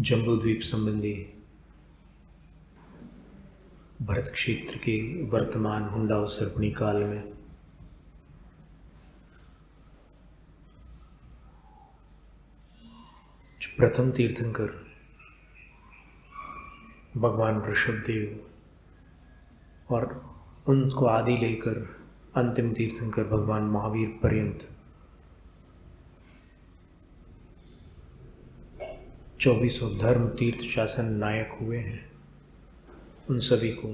जम्बूद्वीप संबंधी भरत क्षेत्र के वर्तमान हुंडावसर्पणी काल में जो प्रथम तीर्थंकर भगवान ऋषभदेव और उनको आदि लेकर अंतिम तीर्थंकर भगवान महावीर पर्यंत 24 धर्म तीर्थ शासन नायक हुए हैं, उन सभी को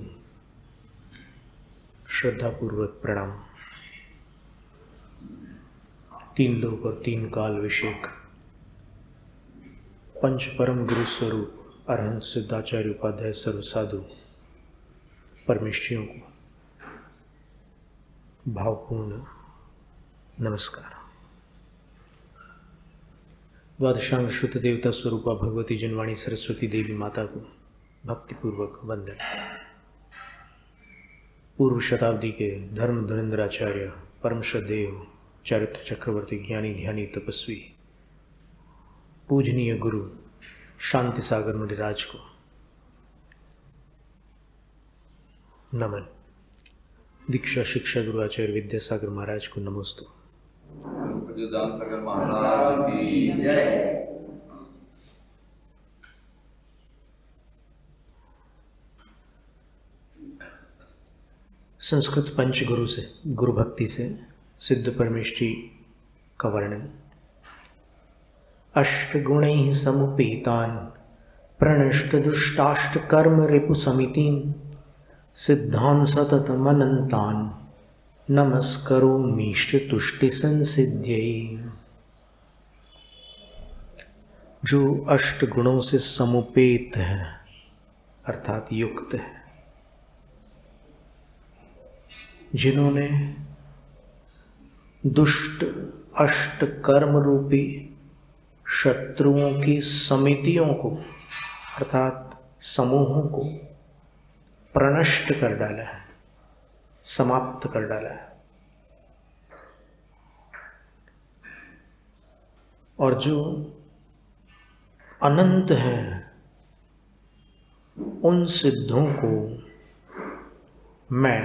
श्रद्धापूर्वक प्रणाम। 3 लोक और 3 काल विषेक पंच परम गुरु स्वरूप अरहंत सिद्धाचार्य उपाध्याय सर्व साधु परमेष्ठियों को भावपूर्ण नमस्कार। द्वादशांग शुद्ध देवता स्वरूपा भगवती जनवाणी सरस्वती देवी माता को भक्तिपूर्वक वंदन। पूर्व शताब्दी के धर्म धुरंधराचार्य परम श्रद्धेय चारित्र चक्रवर्ती ज्ञानी ध्यानी तपस्वी पूजनीय गुरु शांति सागर मुनिराज को नमन। दीक्षा शिक्षा गुरु आचार्य विद्यासागर महाराज को नमोस्तु। सागर महाराज की जय। संस्कृत पंचगुरु से गुरु भक्ति से सिद्ध परमेष्ठी का वर्णन। अष्टगुणैः समुपेतान् प्रणष्ट दुष्टाष्ट कर्म रिपु समितिं सिद्धान् सततमनन्तान् नमस्करोमीष्ट तुष्टि संसिद्ध्यै। जो अष्ट गुणों से समुपेत है अर्थात युक्त है, जिन्होंने दुष्ट अष्ट कर्म रूपी शत्रुओं की समितियों को अर्थात समूहों को प्रणष्ट कर डाला है, समाप्त कर डाला है, और जो अनंत है उन सिद्धों को मैं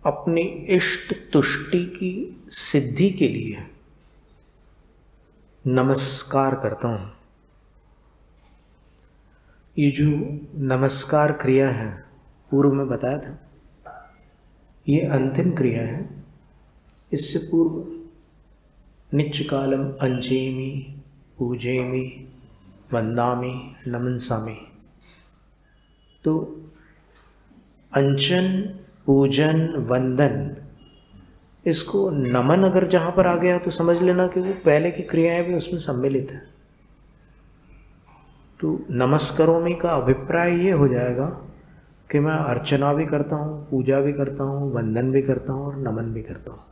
अपनी इष्ट तुष्टि की सिद्धि के लिए नमस्कार करता हूँ। ये जो नमस्कार क्रिया है पूर्व में बताया था, ये अंतिम क्रिया है। इससे पूर्व नित्य कालम अंजेमि पूजेमि वंदामि नमनसामि। तो अंचन पूजन वंदन, इसको नमन अगर जहाँ पर आ गया तो समझ लेना कि वो पहले की क्रियाएं भी उसमें सम्मिलित है। तो नमस्करोमि का अभिप्राय ये हो जाएगा कि मैं अर्चना भी करता हूँ, पूजा भी करता हूँ, वंदन भी करता हूँ और नमन भी करता हूँ।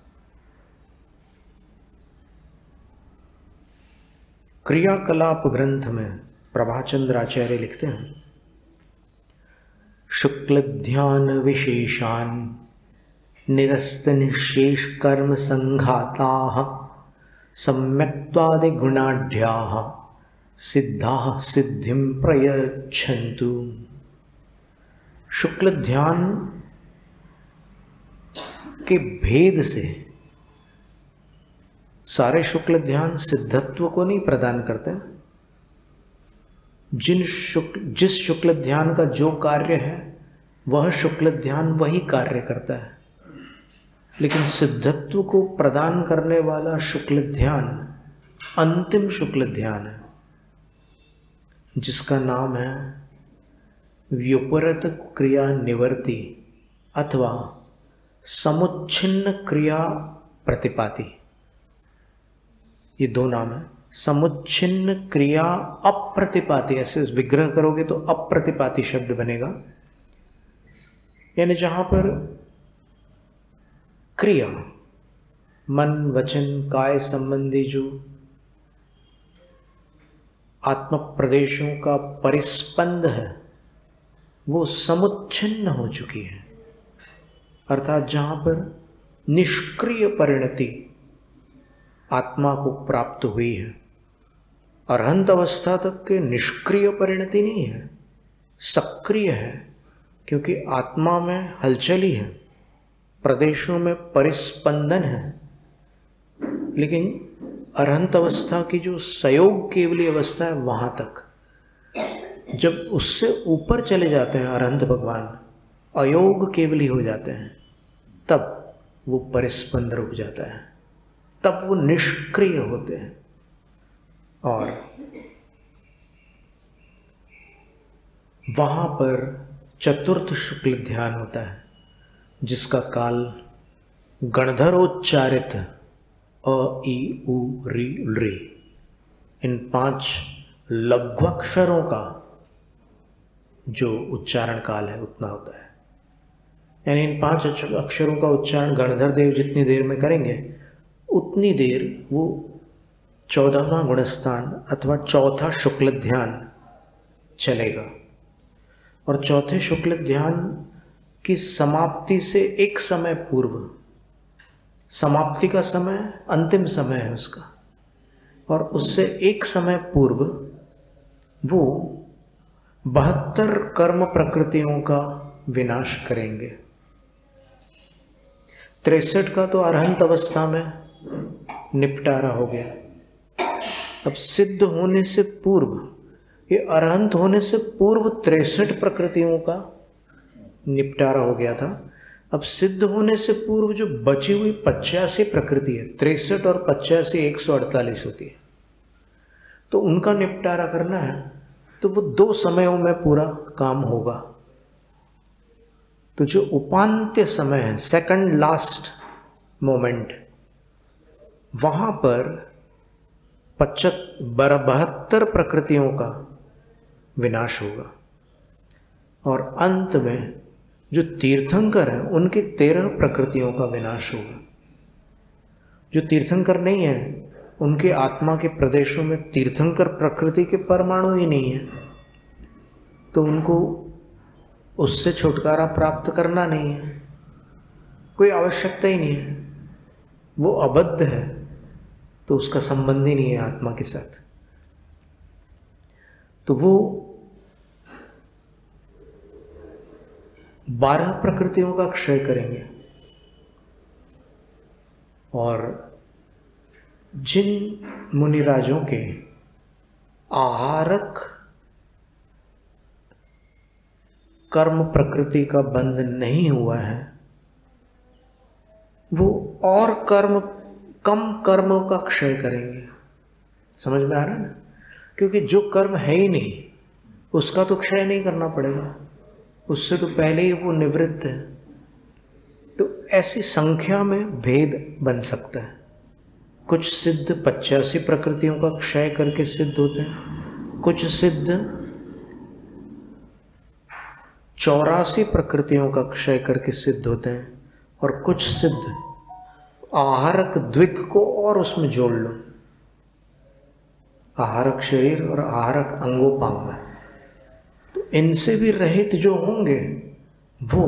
क्रियाकलाप ग्रंथ में प्रभाचंद्र आचार्य लिखते हैं, शुक्ल ध्यान विशेषान निरस्त निशेष कर्म संघाताः सम्यक्त्वादि गुणाढ्याः सिद्धाः सिद्धिं प्रयच्छन्तु। शुक्ल ध्यान के भेद से सारे शुक्ल ध्यान सिद्धत्व को नहीं प्रदान करते। जिस शुक्ल ध्यान का जो कार्य है वह शुक्ल ध्यान वही कार्य करता है, लेकिन सिद्धत्व को प्रदान करने वाला शुक्ल ध्यान अंतिम शुक्ल ध्यान है, जिसका नाम है व्युपरत क्रिया निवर्ति अथवा समुच्छिन्न क्रिया प्रतिपाति। ये 2 नाम है। समुच्छिन्न क्रिया अप्रतिपाति, ऐसे विग्रह करोगे तो अप्रतिपाति शब्द बनेगा, यानी जहां पर क्रिया मन वचन काय संबंधी जो आत्म प्रदेशों का परिस्पंद है वो समुच्छिन्न हो चुकी है, अर्थात जहां पर निष्क्रिय परिणति आत्मा को प्राप्त हुई है। अरहंत अवस्था तक के निष्क्रिय परिणति नहीं है, सक्रिय है, क्योंकि आत्मा में हलचल ही है, प्रदेशों में परिस्पंदन है। लेकिन अरहंत अवस्था की जो संयोग केवली अवस्था है, वहाँ तक जब उससे ऊपर चले जाते हैं अरहंत भगवान, अयोग केवली हो जाते हैं, तब वो परिस्पंद रुक जाता है, तब वो निष्क्रिय होते हैं। और वहाँ पर चतुर्थ शुक्ल ध्यान होता है, जिसका काल गणधरोच्चारित अ ई उ री ऋ इन 5 लघ्वाक्षरों का जो उच्चारण काल है उतना होता है। यानी इन 5 अक्षरों का उच्चारण गणधर देव जितनी देर में करेंगे उतनी देर वो 14वां गुणस्थान अथवा चौथा शुक्ल ध्यान चलेगा। और चौथे शुक्ल ध्यान की समाप्ति से एक समय पूर्व, समाप्ति का समय अंतिम समय है उसका, और उससे एक समय पूर्व वो 72 कर्म प्रकृतियों का विनाश करेंगे। 63 का तो अरहंत अवस्था में निपटारा हो गया। अब सिद्ध होने से पूर्व, ये अरहंत होने से पूर्व 63 प्रकृतियों का निपटारा हो गया था। अब सिद्ध होने से पूर्व जो बची हुई 85 प्रकृति है, 63 और 85 148 होती है, तो उनका निपटारा करना है, तो वो 2 समयों में पूरा काम होगा। तो जो उपांत्य समय है, सेकंड लास्ट मोमेंट, वहाँ पर 72 प्रकृतियों का विनाश होगा। और अंत में जो तीर्थंकर हैं उनकी 13 प्रकृतियों का विनाश होगा। जो तीर्थंकर नहीं है उनके आत्मा के प्रदेशों में तीर्थंकर प्रकृति के परमाणु ही नहीं है, तो उनको उससे छुटकारा प्राप्त करना नहीं है, कोई आवश्यकता ही नहीं है। वो अबद्ध है तो उसका संबंध ही नहीं है आत्मा के साथ। तो वो 12 प्रकृतियों का क्षय करेंगे। और जिन मुनिराजों के आहारक कर्म प्रकृति का बंध नहीं हुआ है, वो और कम कर्मों का क्षय करेंगे। समझ में आ रहा है ना? क्योंकि जो कर्म है ही नहीं उसका तो क्षय नहीं करना पड़ेगा, उससे तो पहले ही वो निवृत्त है। तो ऐसी संख्या में भेद बन सकता है। कुछ सिद्ध 85 प्रकृतियों का क्षय करके सिद्ध होते हैं, कुछ सिद्ध 84 प्रकृतियों का क्षय करके सिद्ध होते हैं, और कुछ सिद्ध आहारक द्विक को और उसमें जोड़ लो, आहारक शरीर और आहारक अंगोपांग, तो इनसे भी रहित जो होंगे वो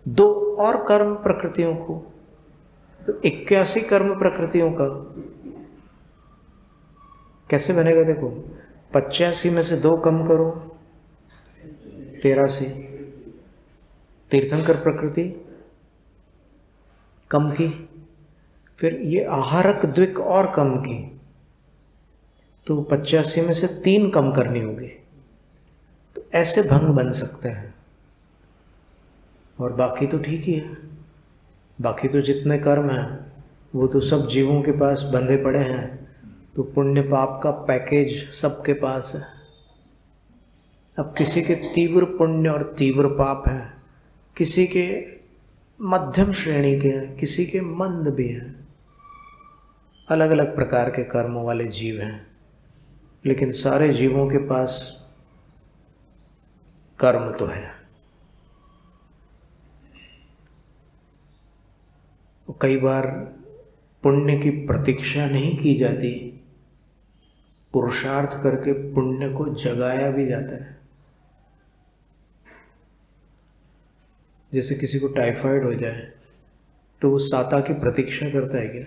2 और कर्म प्रकृतियों को, तो 81 कर्म प्रकृतियों का कैसे बनेगा? देखो 85 में से 2 कम करो, 83 तीर्थंकर प्रकृति कम की, फिर ये आहारक द्विक और कम की, तो 85 में से 3 कम करनी होगी। तो ऐसे भंग बन सकते हैं। और बाकी तो ठीक ही है, बाकी तो जितने कर्म हैं वो तो सब जीवों के पास बंधे पड़े हैं, तो पुण्य पाप का पैकेज सबके पास है। अब किसी के तीव्र पुण्य और तीव्र पाप है, किसी के मध्यम श्रेणी के हैं, किसी के मंद भी हैं, अलग अलग प्रकार के कर्मों वाले जीव हैं, लेकिन सारे जीवों के पास कर्म तो है। कई बार पुण्य की प्रतीक्षा नहीं की जाती, पुरुषार्थ करके पुण्य को जगाया भी जाता है। जैसे किसी को टाइफाइड हो जाए तो वो साता की प्रतीक्षा करता है क्या?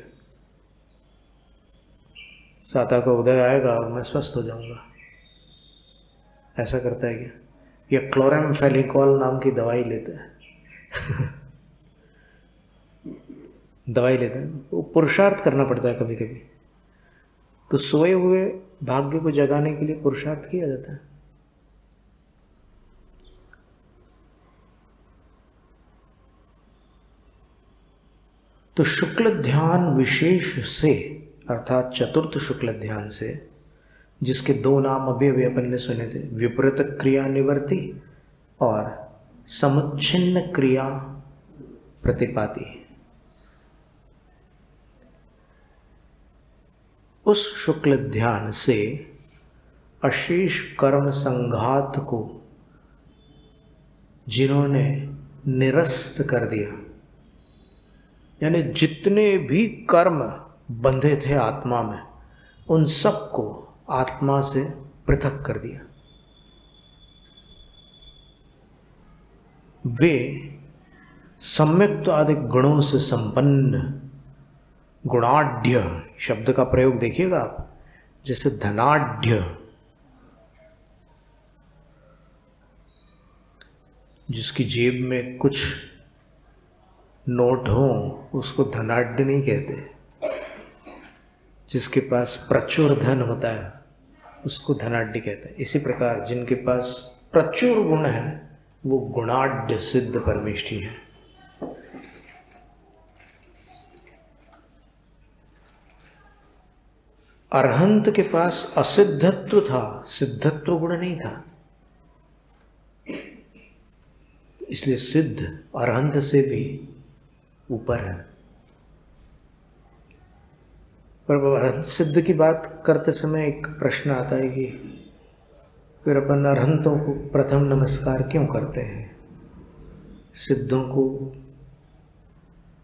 साता का उदय आएगा और मैं स्वस्थ हो जाऊंगा, ऐसा करता है क्या? या क्लोरामफेनिकोल नाम की दवाई लेता है दवाई लेते हैं, वो पुरुषार्थ करना पड़ता है कभी कभी। तो सोए हुए भाग्य को जगाने के लिए पुरुषार्थ किया जाता है। तो शुक्ल ध्यान विशेष से, अर्थात चतुर्थ शुक्ल ध्यान से, जिसके दो नाम अभी अभी अपन ने सुने थे, विपरीत क्रिया निवर्ती और समुच्छिन्न क्रिया प्रतिपाती, उस शुक्ल ध्यान से अशेष कर्म संघात को जिन्होंने निरस्त कर दिया, यानी जितने भी कर्म बंधे थे आत्मा में, उन सब को आत्मा से पृथक कर दिया। वे सम्यक्त आदि गुणों से संपन्न, गुणाढ़ शब्द का प्रयोग देखिएगा आप, जैसे धनाढ़, जिसकी जेब में कुछ नोट हो उसको धनाढ़ नहीं कहते, जिसके पास प्रचुर धन होता है उसको धनाढ़ कहते हैं। इसी प्रकार जिनके पास प्रचुर गुण है वो गुणाढ़ सिद्ध परमेष्ठी है। अरहंत के पास असिद्धत्व था, सिद्धत्व गुण नहीं था, इसलिए सिद्ध अरहंत से भी ऊपर है। पर अरहंत सिद्ध की बात करते समय एक प्रश्न आता है कि फिर अपन अरहंतों को प्रथम नमस्कार क्यों करते हैं, सिद्धों को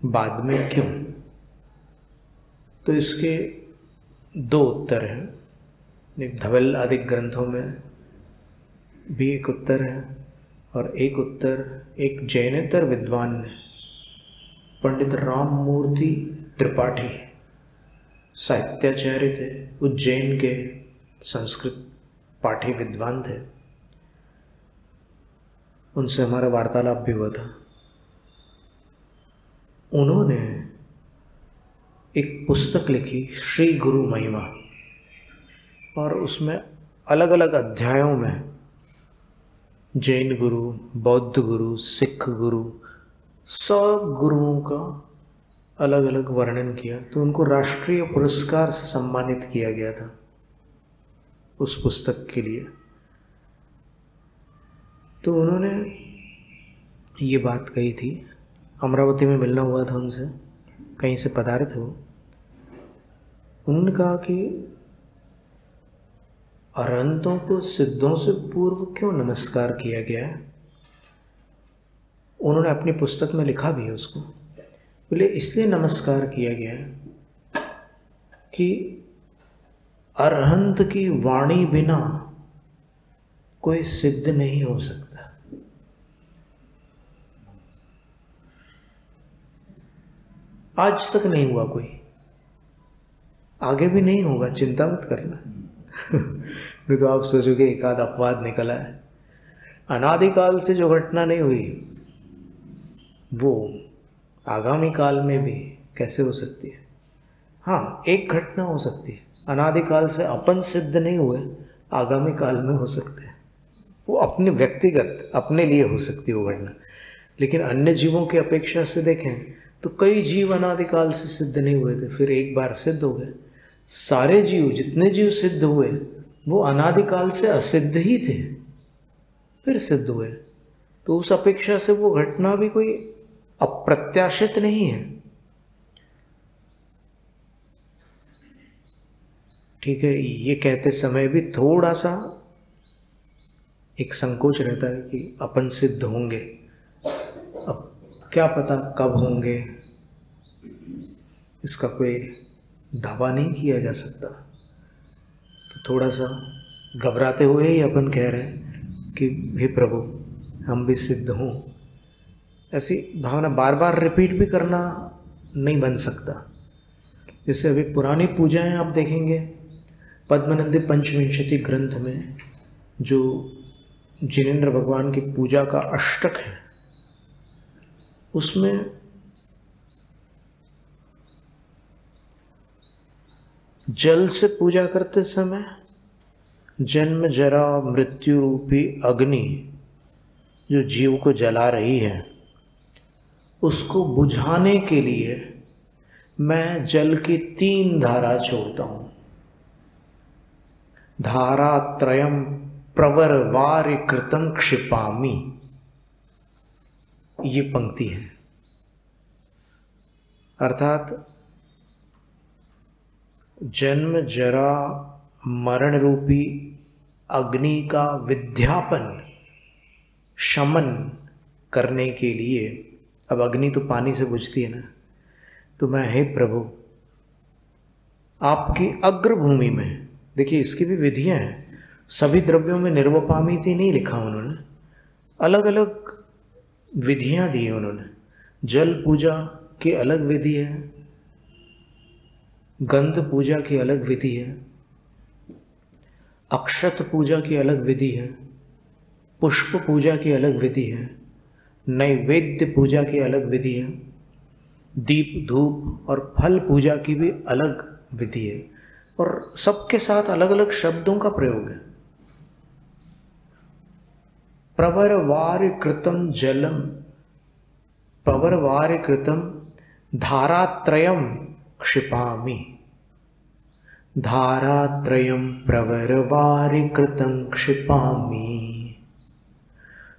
बाद में क्यों? तो इसके दो उत्तर हैं। एक धवल आदि ग्रंथों में भी एक उत्तर है, और एक उत्तर एक जैनेतर विद्वान ने, पंडित राममूर्ति त्रिपाठी, साहित्याचार्य थे, उज्जैन के संस्कृत पाठी विद्वान थे, उनसे हमारा वार्तालाप भी हुआ था। उन्होंने एक पुस्तक लिखी श्री गुरु महिमा, और उसमें अलग अलग अध्यायों में जैन गुरु, बौद्ध गुरु, सिख गुरु, सब गुरुओं का अलग अलग वर्णन किया। तो उनको राष्ट्रीय पुरस्कार से सम्मानित किया गया था उस पुस्तक के लिए। तो उन्होंने ये बात कही थी, अमरावती में मिलना हुआ था उनसे, कहीं से पधारे थे वो। उन्होंने कहा कि अरहंतों को सिद्धों से पूर्व क्यों नमस्कार किया गया है। उन्होंने अपनी पुस्तक में लिखा भी है उसको। बोले इसलिए नमस्कार किया गया है कि अरहंत की वाणी बिना कोई सिद्ध नहीं हो सकता। आज तक नहीं हुआ कोई, आगे भी नहीं होगा, चिंता मत करना। नहीं तो आप सोचोगे एक आध अपवाद निकला है। अनादिकाल से जो घटना नहीं हुई वो आगामी काल में भी कैसे हो सकती है? हाँ, एक घटना हो सकती है, अनादिकाल से अपन सिद्ध नहीं हुए, आगामी काल में हो सकते हैं। वो अपने व्यक्तिगत अपने लिए हो सकती है वो घटना, लेकिन अन्य जीवों की अपेक्षा से देखें तो कई जीव अनादिकाल से सिद्ध नहीं हुए थे, फिर एक बार सिद्ध हो गए। सारे जीव, जितने जीव सिद्ध हुए वो अनादिकाल से असिद्ध ही थे, फिर सिद्ध हुए। तो उस अपेक्षा से वो घटना भी कोई अप्रत्याशित नहीं है। ठीक है, ये कहते समय भी थोड़ा सा एक संकोच रहता है कि अपन सिद्ध होंगे, अब क्या पता कब होंगे, इसका कोई दावा नहीं किया जा सकता। तो थोड़ा सा घबराते हुए ही अपन कह रहे हैं कि हे प्रभु हम भी सिद्ध हों। ऐसी भावना बार बार रिपीट भी करना नहीं बन सकता। जैसे अभी पुरानी पूजाएं आप देखेंगे, पद्मनंदी पंचविंशति ग्रंथ में जो जिनेंद्र भगवान की पूजा का अष्टक है, उसमें जल से पूजा करते समय जन्म जरा मृत्यु रूपी अग्नि जो जीव को जला रही है, उसको बुझाने के लिए मैं जल की 3 धारा छोड़ता हूँ। धारा त्रयम प्रवरवारि कृतं क्षिपामि, ये पंक्ति है। अर्थात जन्म जरा मरण रूपी अग्नि का विध्यापन शमन करने के लिए, अब अग्नि तो पानी से बुझती है ना, तो मैं हे प्रभु आपकी अग्रभूमि में, देखिए इसकी भी विधियां हैं, सभी द्रव्यों में निर्वपामिति नहीं लिखा उन्होंने, अलग अलग विधियां दी उन्होंने। जल पूजा की अलग विधि है, गंध पूजा की अलग विधि है, अक्षत पूजा की अलग विधि है, पुष्प पूजा की अलग विधि है, नैवेद्य पूजा की अलग विधि है, दीप धूप और फल पूजा की भी अलग विधि है, और सबके साथ अलग अलग शब्दों का प्रयोग है। प्रवरवारि कृतं जलम, प्रवरवारि कृतं धारात्रयम क्षिपामि, धारात्रयम प्रवरवारि कृतं क्षिपामि।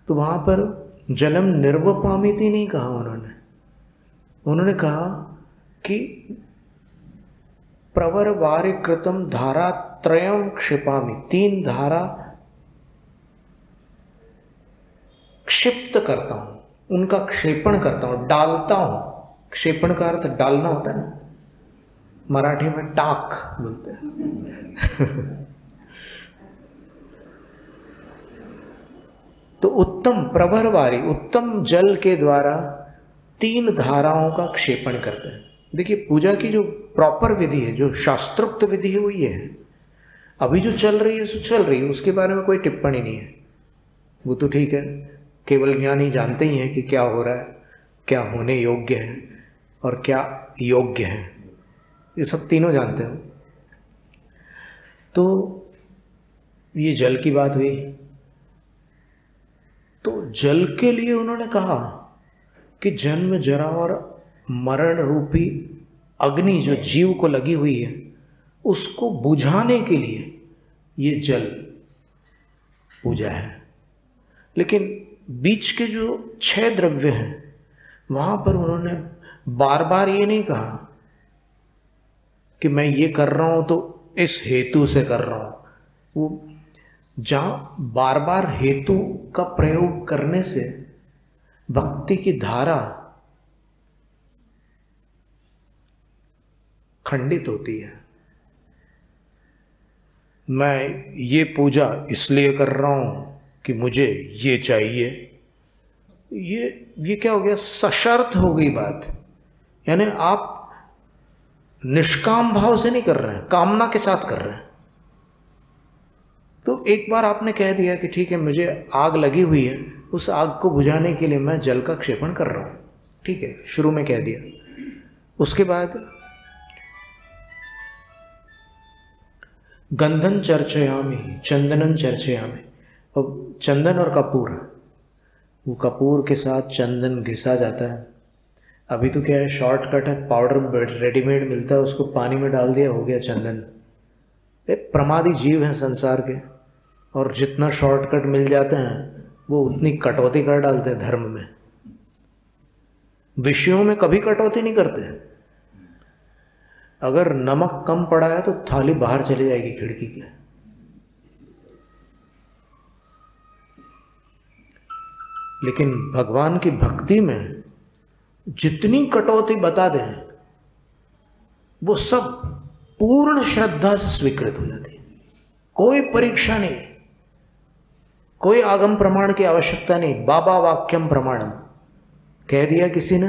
तो वहां पर जलम निर्वपामिति नहीं कहा उन्होंने कहा कि प्रवरवारि कृतं धारात्रयम क्षिपामि, 3 धारा क्षिप्त करता हूं, उनका क्षेपण करता हूं, डालता हूं। क्षेपण का अर्थ डालना होता है ना, मराठी में टाक बोलते हैं। तो उत्तम प्रवरवारी, उत्तम जल के द्वारा 3 धाराओं का क्षेपण करते हैं। देखिए पूजा की जो प्रॉपर विधि है, जो शास्त्रोक्त विधि है, वो ये है। अभी जो चल रही है सो चल रही है, उसके बारे में कोई टिप्पणी नहीं है, वो तो ठीक है, केवल ज्ञानी जानते ही हैं कि क्या हो रहा है, क्या होने योग्य है और क्या योग्य है, ये सब तीनों जानते हो। तो ये जल की बात हुई। तो जल के लिए उन्होंने कहा कि जन्म जरा और मरण रूपी अग्नि जो जीव को लगी हुई है, उसको बुझाने के लिए ये जल पूजा है। लेकिन बीच के जो 6 द्रव्य हैं, वहां पर उन्होंने बार बार ये नहीं कहा कि मैं ये कर रहा हूं तो इस हेतु से कर रहा हूं। वो जहां बार बार हेतु का प्रयोग करने से भक्ति की धारा खंडित होती है। मैं ये पूजा इसलिए कर रहा हूं कि मुझे ये चाहिए, ये क्या हो गया, सशर्त हो गई बात। यानी आप निष्काम भाव से नहीं कर रहे हैं, कामना के साथ कर रहे हैं। तो एक बार आपने कह दिया कि ठीक है, मुझे आग लगी हुई है, उस आग को बुझाने के लिए मैं जल का क्षेपण कर रहा हूं, ठीक है, शुरू में कह दिया। उसके बाद गंधन चर्चयामि, चंदनन चर्चयामि। अब चंदन और कपूर, वो कपूर के साथ चंदन घिसा जाता है। अभी तो क्या है, शॉर्टकट है, पाउडर रेडीमेड मिलता है, उसको पानी में डाल दिया, हो गया चंदन। प्रमादी जीव हैं संसार के, और जितना शॉर्टकट मिल जाते हैं वो उतनी कटौती कर डालते हैं धर्म में। विषयों में कभी कटौती नहीं करते। अगर नमक कम पड़ा है तो थाली बाहर चली जाएगी खिड़की के। लेकिन भगवान की भक्ति में जितनी कटौती बता दें, वो सब पूर्ण श्रद्धा से स्वीकृत हो जाती है। कोई परीक्षा नहीं, कोई आगम प्रमाण की आवश्यकता नहीं। बाबा वाक्यम प्रमाणम कह दिया किसी ने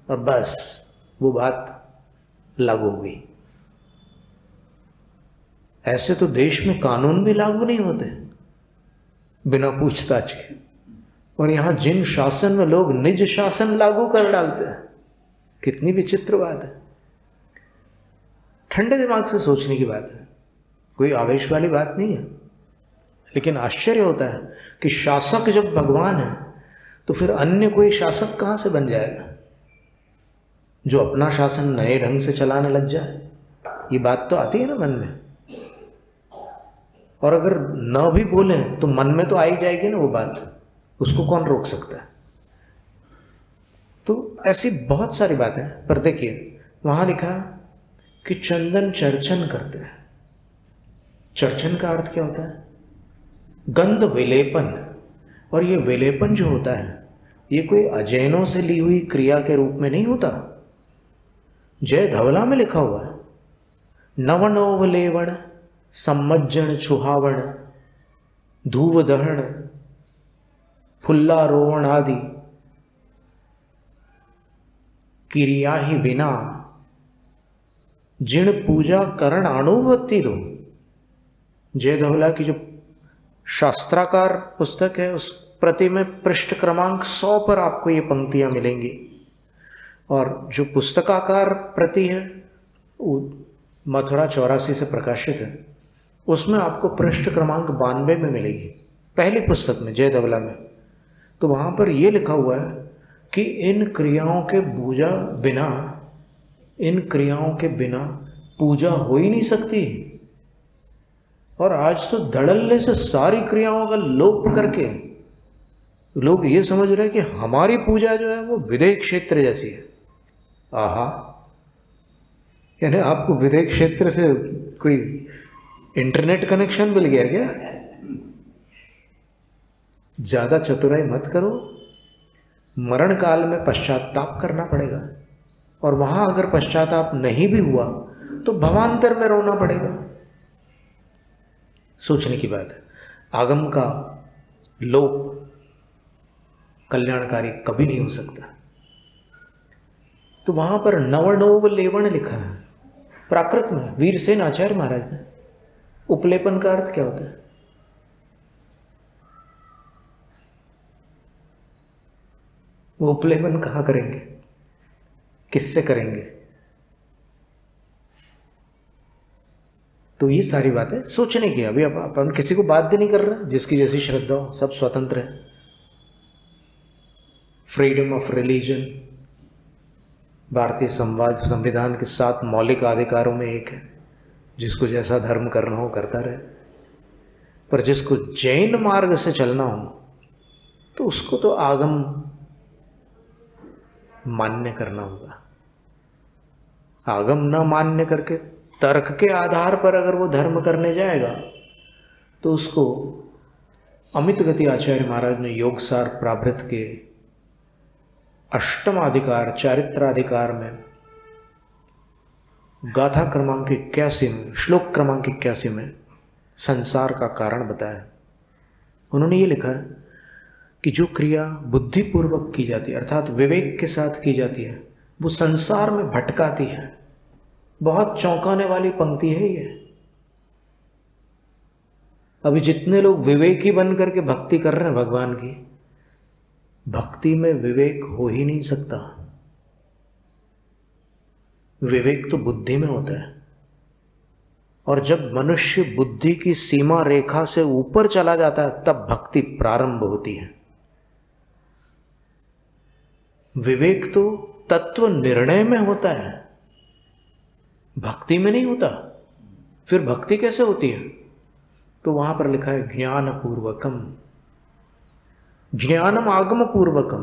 और बस वो बात लागू हो गई। ऐसे तो देश में कानून भी लागू नहीं होते बिना पूछताछ के, और यहाँ जिन शासन में लोग निज शासन लागू कर डालते हैं, कितनी विचित्र बात है। ठंडे दिमाग से सोचने की बात है, कोई आवेश वाली बात नहीं है। लेकिन आश्चर्य होता है कि शासक जब भगवान है तो फिर अन्य कोई शासक कहाँ से बन जाएगा जो अपना शासन नए ढंग से चलाने लग जाए। ये बात तो आती है ना मन में, और अगर न भी बोले तो मन में तो आ ही जाएगी ना वो बात, उसको कौन रोक सकता है। तो ऐसी बहुत सारी बातें हैं। पर देखिए वहाँ लिखा कि चंदन चर्चन करते हैं। चर्चन का अर्थ क्या होता है? गंध विलेपन। और ये विलेपन जो होता है ये कोई अजैनों से ली हुई क्रिया के रूप में नहीं होता। जय धवला में लिखा हुआ है, नवनोवलेवण सम्मज्जन छुहावण धूव दहन फुल्लारोहण आदि क्रिया ही बिना जिण पूजा करण अनुभूति दो। जय धवला की जो शास्त्राकार पुस्तक है उस प्रति में पृष्ठ क्रमांक 100 पर आपको ये पंक्तियां मिलेंगी, और जो पुस्तकाकार प्रति है वो मथुरा 84 से प्रकाशित है, उसमें आपको पृष्ठ क्रमांक 92 में मिलेगी, पहली पुस्तक में जय धवला में। तो वहाँ पर ये लिखा हुआ है कि इन क्रियाओं के बिना पूजा हो ही नहीं सकती। और आज तो धड़ल्ले से सारी क्रियाओं का लोप करके लोग ये समझ रहे हैं कि हमारी पूजा जो है वो विदेह क्षेत्र जैसी है। आहा, यानी आपको विदेह क्षेत्र से कोई इंटरनेट कनेक्शन मिल गया क्या? ज्यादा चतुराई मत करो, मरण काल में पश्चाताप करना पड़ेगा, और वहां अगर पश्चाताप नहीं भी हुआ तो भवांतर में रोना पड़ेगा। सोचने की बात है। आगम का लोप कल्याणकारी कभी नहीं हो सकता। तो वहां पर नवनोव लेवण लिखा है प्राकृत में, वीरसेन आचार्य महाराज ने। उपलेपन का अर्थ क्या होता है? वो उपलेपन कहाँ करेंगे, किससे करेंगे? तो ये सारी बातें सोचने की। अभी अपन किसी को बाध्य नहीं कर रहे, जिसकी जैसी श्रद्धा हो, सब स्वतंत्र है। फ्रीडम ऑफ रिलीजन भारतीय संविधान के 7 मौलिक अधिकारों में एक है। जिसको जैसा धर्म करना हो करता रहे, पर जिसको जैन मार्ग से चलना हो तो उसको तो आगम मान्य करना होगा। आगम न मान्य करके तर्क के आधार पर अगर वो धर्म करने जाएगा तो उसको अमित गति आचार्य महाराज ने योगसार प्राभृत के 8वां अधिकार चारित्राधिकार में गाथा क्रमांक 81 में, श्लोक क्रमांक 81 में संसार का कारण बताया। उन्होंने ये लिखा है कि जो क्रिया बुद्धिपूर्वक की जाती है अर्थात विवेक के साथ की जाती है वो संसार में भटकाती है। बहुत चौंकाने वाली पंक्ति है ये। अभी जितने लोग विवेकी बन करके भक्ति कर रहे हैं भगवान की, भक्ति में विवेक हो ही नहीं सकता। विवेक तो बुद्धि में होता है, और जब मनुष्य बुद्धि की सीमा रेखा से ऊपर चला जाता है तब भक्ति प्रारंभ होती है। विवेक तो तत्व निर्णय में होता है, भक्ति में नहीं होता। फिर भक्ति कैसे होती है? तो वहां पर लिखा है ज्ञान पूर्वकम, ज्ञानम आगम पूर्वकम।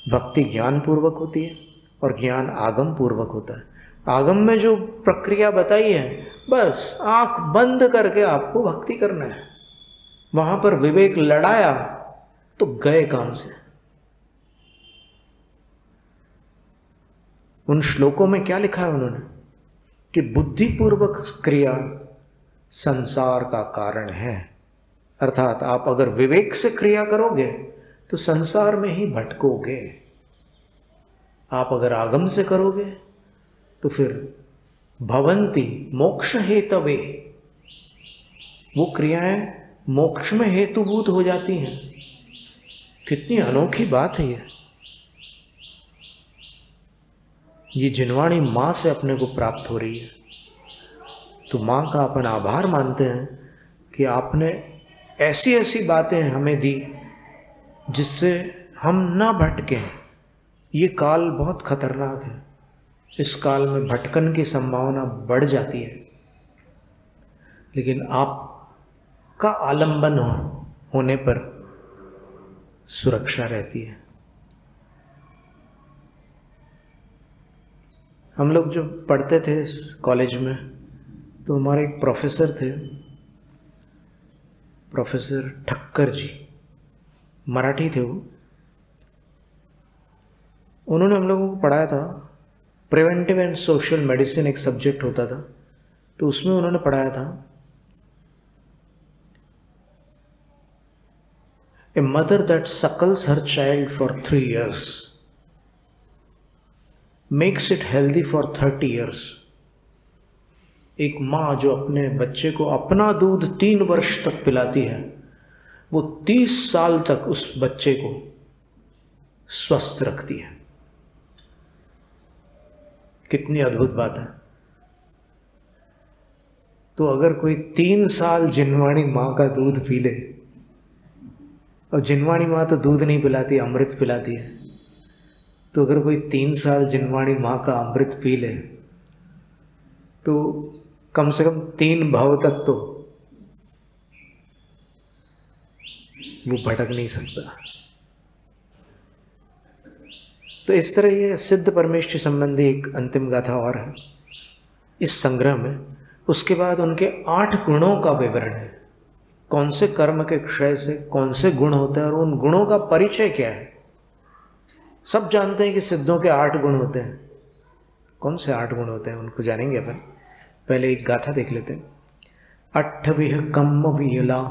भक्ति ज्ञान पूर्वक होती है और ज्ञान आगम पूर्वक होता है। आगम में जो प्रक्रिया बताई है बस आंख बंद करके आपको भक्ति करना है। वहां पर विवेक लड़ाया तो गए काम से। उन श्लोकों में क्या लिखा है उन्होंने कि बुद्धिपूर्वक क्रिया संसार का कारण है। अर्थात आप अगर विवेक से क्रिया करोगे तो संसार में ही भटकोगे। आप अगर आगम से करोगे तो फिर भवंती मोक्ष हेतवे, वो क्रियाएं मोक्ष में हेतुभूत हो जाती हैं। कितनी अनोखी बात है ये जिनवाणी माँ से अपने को प्राप्त हो रही है। तो माँ का अपन आभार मानते हैं कि आपने ऐसी ऐसी बातें हमें दी जिससे हम ना भटकें। ये काल बहुत खतरनाक है, इस काल में भटकन की संभावना बढ़ जाती है, लेकिन आपका आलंबन होने पर सुरक्षा रहती है। हम लोग जब पढ़ते थे कॉलेज में तो हमारे एक प्रोफेसर थे, प्रोफेसर ठक्कर जी, मराठी थे वो। उन्होंने हम लोगों को पढ़ाया था, प्रिवेंटिव एंड सोशल मेडिसिन एक सब्जेक्ट होता था, तो उसमें उन्होंने पढ़ाया था a mother that suckles her child for 3 years makes it healthy for 30 years। एक माँ जो अपने बच्चे को अपना दूध 3 वर्ष तक पिलाती है, वो 30 साल तक उस बच्चे को स्वस्थ रखती है। कितनी अद्भुत बात है। तो अगर कोई 3 साल जिनवाणी माँ का दूध पी ले, और जिनवाणी माँ तो दूध नहीं पिलाती, अमृत पिलाती है, तो अगर कोई 3 साल जिनवाणी माँ का अमृत पी ले तो कम से कम 3 भव तक तो वो भटक नहीं सकता। तो इस तरह ये सिद्ध परमेष्ठी संबंधी एक अंतिम गाथा और है इस संग्रह में। उसके बाद उनके 8 गुणों का विवरण है, कौन से कर्म के क्षय से कौन से गुण होते हैं और उन गुणों का परिचय क्या है। सब जानते हैं कि सिद्धों के 8 गुण होते हैं, कौन से 8 गुण होते हैं उनको जानेंगे अपन। पहले एक गाथा देख लेते हैं। अट्ठविह कम्म वियला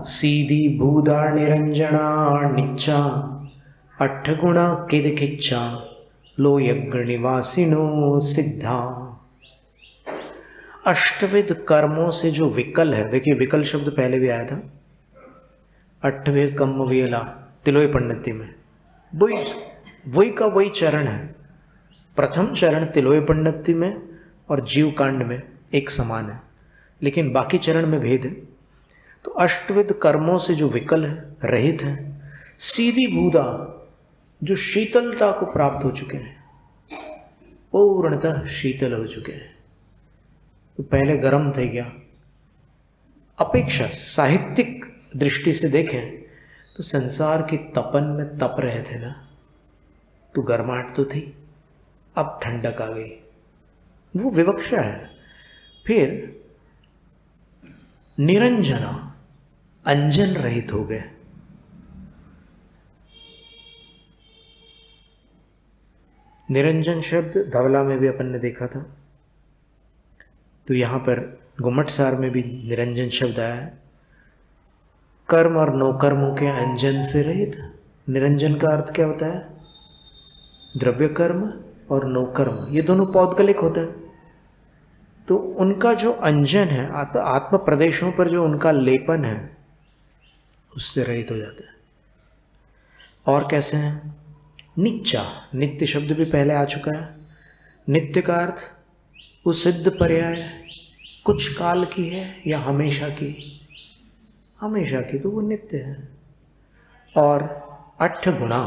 सीधी भूदा निरंजना निच्चा, 8 गुणा किद खिच्चा लो यज्ञ निवासिनो सिद्धा। अष्टविध कर्मों से जो विकल है, देखिए विकल शब्द पहले भी आया था, 8वें कम्म वियला तिलोय पंडिती में, वही का वही चरण है। प्रथम चरण तिलोय पंडिती में और जीव कांड में एक समान है, लेकिन बाकी चरण में भेद है। तो अष्टविध कर्मों से जो विकल है, रहित है, सीधी बूदा जो शीतलता को प्राप्त हो चुके हैं, पूर्णतः शीतल हो चुके हैं। तो पहले गर्म थे क्या, अपेक्षा साहित्यिक दृष्टि से देखें तो संसार की तपन में तप रहे थे ना, तो गर्माहट तो थी, अब ठंडक आ गई, वो विवक्षा है। फिर निरंजना, अंजन रहित हो गए। निरंजन शब्द धवला में भी अपन ने देखा था, तो यहां पर गुम्मटसार में भी निरंजन शब्द आया है। कर्म और नौकर्मों के अंजन से रहित। निरंजन का अर्थ क्या होता है, द्रव्य कर्म और नौकर्म, ये दोनों पौद्गलिक होते हैं, तो उनका जो अंजन है, आत्म प्रदेशों पर जो उनका लेपन है, उससे रहित हो जाते हैं। और कैसे हैं, नित्या, नित्य शब्द भी पहले आ चुका है। नित्य का अर्थ वो सिद्ध पर्याय कुछ काल की है या हमेशा की, हमेशा की, तो वो नित्य है। और 8 गुणा,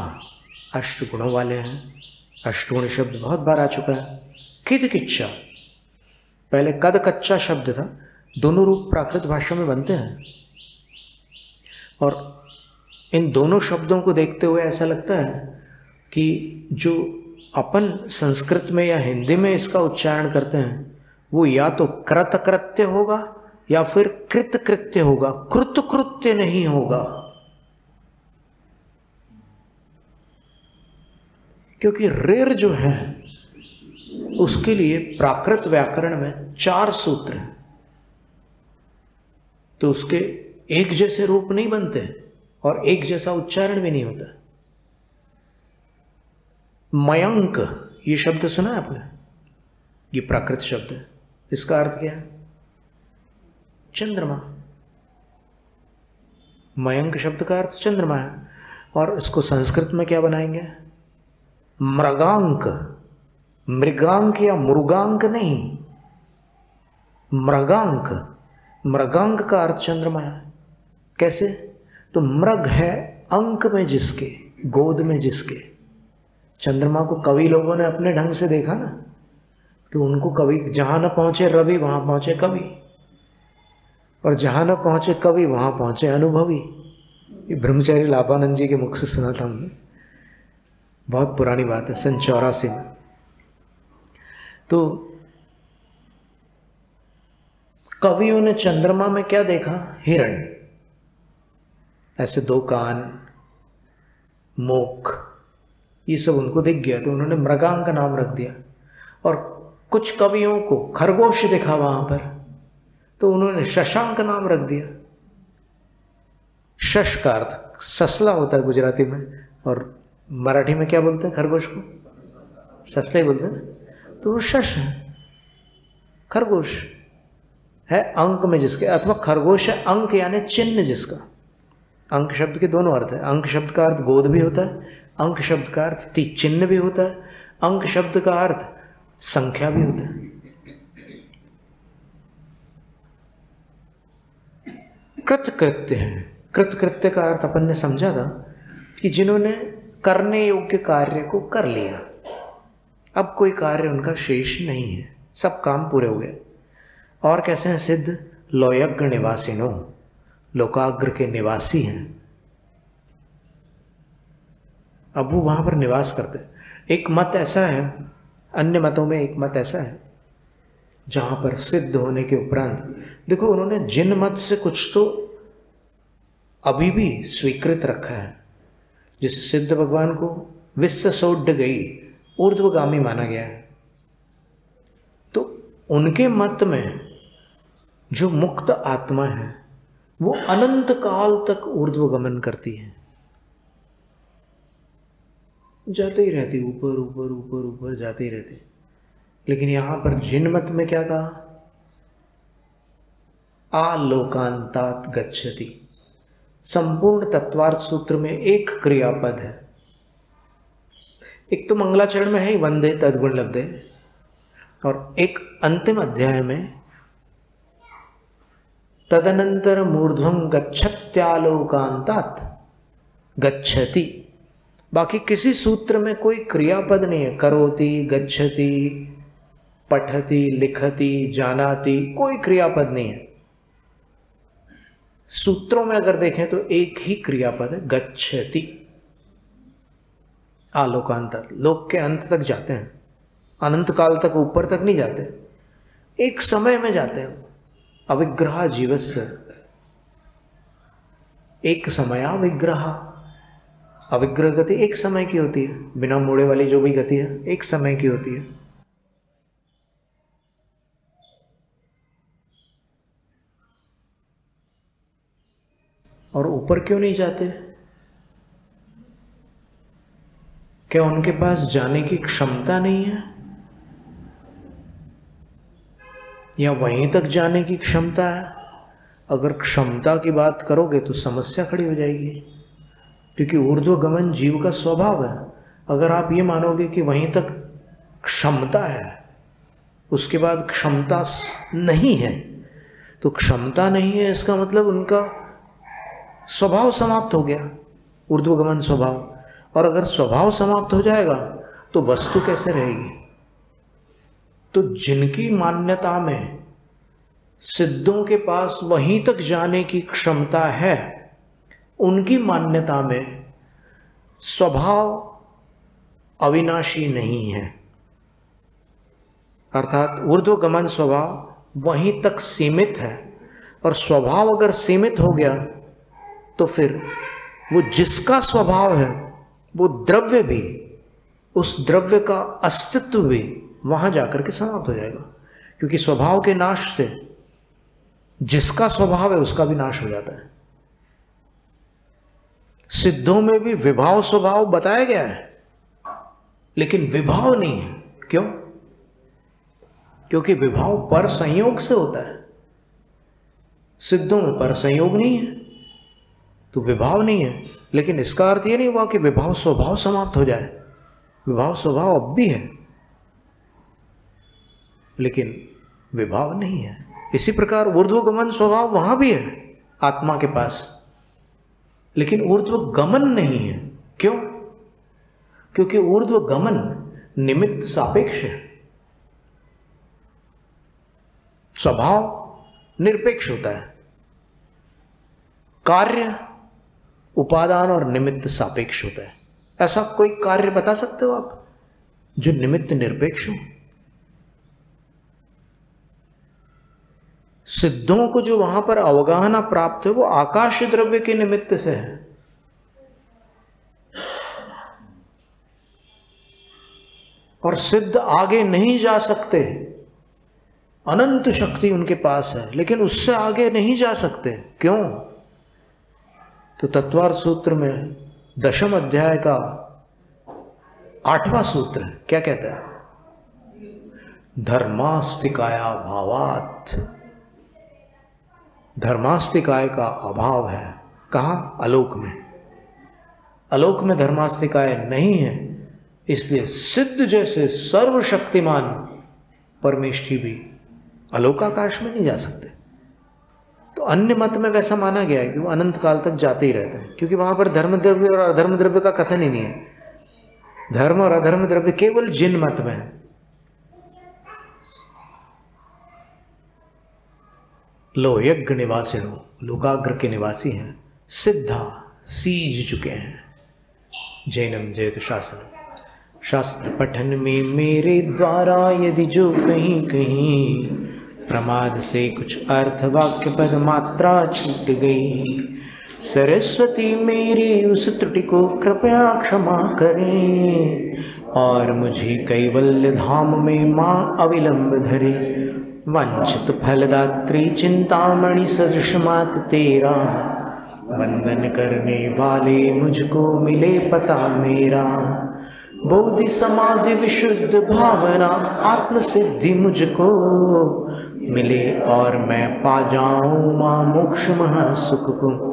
8 गुणों वाले हैं। अष्टगुण शब्द बहुत बार आ चुका है। किद किच्चा, पहले कद कच्चा शब्द था, दोनों रूप प्राकृत भाषा में बनते हैं, और इन दोनों शब्दों को देखते हुए ऐसा लगता है कि जो अपन संस्कृत में या हिंदी में इसका उच्चारण करते हैं वो या तो कृतकृत्य होगा या फिर कृतकृत्य होगा, कृतकृत्य नहीं होगा, क्योंकि रेर जो है उसके लिए प्राकृत व्याकरण में 4 सूत्र हैं, तो उसके एक जैसे रूप नहीं बनते और एक जैसा उच्चारण भी नहीं होता। मयंक, ये शब्द सुना है आपने? ये प्राकृत शब्द है। इसका अर्थ क्या है? चंद्रमा। मयंक शब्द का अर्थ चंद्रमा है। और इसको संस्कृत में क्या बनाएंगे? मृगांक। मृगांक या मुर्गांक नहीं, मृगांक। मृगांक का अर्थ चंद्रमा है। कैसे? तो मृग है अंक में जिसके, गोद में जिसके। चंद्रमा को कवि लोगों ने अपने ढंग से देखा ना, तो उनको कवि, जहां न पहुंचे रवि वहां पहुंचे कवि, और जहां न पहुंचे कवि वहां पहुंचे अनुभवी। ये ब्रह्मचारी लापानंद जी के मुख से सुना था हमने, बहुत पुरानी बात है, सन 84 में। तो कवियों ने चंद्रमा में क्या देखा? हिरण, ऐसे 2 कान, मुख, ये सब उनको दिख गया, तो उन्होंने मृगांक का नाम रख दिया। और कुछ कवियों को खरगोश दिखा वहां पर, तो उन्होंने शशांक नाम रख दिया। शश का अर्थ ससला होता है गुजराती में, और मराठी में क्या बोलते हैं खरगोश को? ससला ही बोलते हैं। तो वो शश है, खरगोश है अंक में जिसके, अथवा खरगोश है अंक यानी चिन्ह जिसका। अंक शब्द के दोनों अर्थ है। अंक शब्द का अर्थ गोद भी होता है, अंक शब्द का अर्थ चिन्ह भी होता है, अंक शब्द का अर्थ संख्या भी होता है। कृतकृत्य है। कृतकृत्य का अर्थ अपन ने समझा था कि जिन्होंने करने योग्य कार्य को कर लिया, अब कोई कार्य उनका शेष नहीं है, सब काम पूरे हो गए। और कैसे हैं सिद्ध? लोयज्ञ निवासिनो, लोकाग्र के निवासी हैं। अब वो वहां पर निवास करते हैं। एक मत ऐसा है, अन्य मतों में एक मत ऐसा है जहां पर सिद्ध होने के उपरांत, देखो उन्होंने जिन मत से कुछ तो अभी भी स्वीकृत रखा है। जैसे सिद्ध भगवान को विश्व सोड गई, ऊर्ध्वगामी माना गया है, तो उनके मत में जो मुक्त आत्मा है वो अनंत काल तक ऊर्ध्वगमन करती है, जाते ही रहती, ऊपर ऊपर ऊपर ऊपर जाते ही रहती। लेकिन यहां पर जिन मत में क्या कहा? आलोकांतात गच्छति। संपूर्ण तत्वार्थ सूत्र में एक क्रियापद है। एक तो मंगलाचरण में है ही वंदे तद्गुण लब्धे, और एक अंतिम अध्याय में तदनंतर मूर्ध्वं गच्छत्यालोकांतात गच्छति। बाकी किसी सूत्र में कोई क्रियापद नहीं है। करोति, गच्छति, पठति, लिखति, जानाति, कोई क्रियापद नहीं है। सूत्रों में अगर देखें तो एक ही क्रियापद है, गच्छति। आलोकांतात, लोक के अंत तक जाते हैं, अनंत काल तक, ऊपर तक नहीं जाते, एक समय में जाते हैं। अविग्रह जीवस्य, एक समया विग्रह। अविग्रह गति एक समय की होती है, बिना मोड़े वाली जो भी गति है एक समय की होती है। और ऊपर क्यों नहीं जाते? क्या उनके पास जाने की क्षमता नहीं है, या वहीं तक जाने की क्षमता है? अगर क्षमता की बात करोगे तो समस्या खड़ी हो जाएगी, क्योंकि ऊर्ध्वगमन जीव का स्वभाव है। अगर आप ये मानोगे कि वहीं तक क्षमता है, उसके बाद क्षमता नहीं है, तो क्षमता नहीं है इसका मतलब उनका स्वभाव समाप्त हो गया, ऊर्ध्वगमन स्वभाव। और अगर स्वभाव समाप्त हो जाएगा तो वस्तु कैसे रहेगी? तो जिनकी मान्यता में सिद्धों के पास वहीं तक जाने की क्षमता है, उनकी मान्यता में स्वभाव अविनाशी नहीं है, अर्थात ऊर्ध्वगमन स्वभाव वहीं तक सीमित है। और स्वभाव अगर सीमित हो गया तो फिर वो जिसका स्वभाव है वो द्रव्य भी, उस द्रव्य का अस्तित्व भी वहां जाकर के समाप्त हो जाएगा, क्योंकि स्वभाव के नाश से जिसका स्वभाव है उसका भी नाश हो जाता है। सिद्धों में भी विभाव स्वभाव बताया गया है, लेकिन विभाव नहीं है। क्यों? क्योंकि विभाव पर संयोग से होता है, सिद्धों में पर संयोग नहीं है, तो विभाव नहीं है। लेकिन इसका अर्थ ये नहीं हुआ कि विभाव स्वभाव समाप्त हो जाए। विभाव स्वभाव अब भी है, लेकिन विभाव नहीं है। इसी प्रकार ऊर्ध्वगमन स्वभाव वहां भी है आत्मा के पास, लेकिन ऊर्ध्वगमन नहीं है। क्यों? क्योंकि ऊर्ध्वगमन निमित्त सापेक्ष है, स्वभाव निरपेक्ष होता है। कार्य उपादान और निमित्त सापेक्ष होता है। ऐसा कोई कार्य बता सकते हो आप जो निमित्त निरपेक्ष हो? सिद्धों को जो वहां पर अवगाहना प्राप्त है वो आकाश द्रव्य के निमित्त से है। और सिद्ध आगे नहीं जा सकते, अनंत शक्ति उनके पास है, लेकिन उससे आगे नहीं जा सकते। क्यों? तो तत्वार्थ सूत्र में 10वें अध्याय का 8वां सूत्र क्या कहता है? धर्मास्तिकाया भावात्। धर्मास्तिकाय का अभाव है। कहाँ? आलोक में। आलोक में धर्मास्तिकाय नहीं है, इसलिए सिद्ध जैसे सर्वशक्तिमान परमेष्ठी भी आलोकाकाश में नहीं जा सकते। तो अन्य मत में वैसा माना गया है कि वो अनंत काल तक जाते ही रहते हैं, क्योंकि वहां पर धर्म द्रव्य और अधर्म द्रव्य का कथन ही नहीं है। धर्म और अधर्म द्रव्य केवल जिन मत में है। लो यज्ञ निवासिनो, लोकाग्र के निवासी हैं, सिद्धा सीज चुके हैं। जैनम जयत शासन। शास्त्र पठन में मेरे द्वारा यदि जो कहीं कहीं प्रमाद से कुछ अर्थ वाक्य पद मात्रा छूट गई, सरस्वती मेरी उस त्रुटि को कृपया क्षमा करें और मुझे कैवल्य धाम में माँ अविलंब धरे। वंचित फलदात्री चिंतामणि सदृश मात तेरा, वंदन करने वाले मुझको मिले पता मेरा। बोधि समाधि विशुद्ध भावना आत्म सिद्धि मुझको मिले और मैं पा जाऊं मां मोक्ष महा सुख को।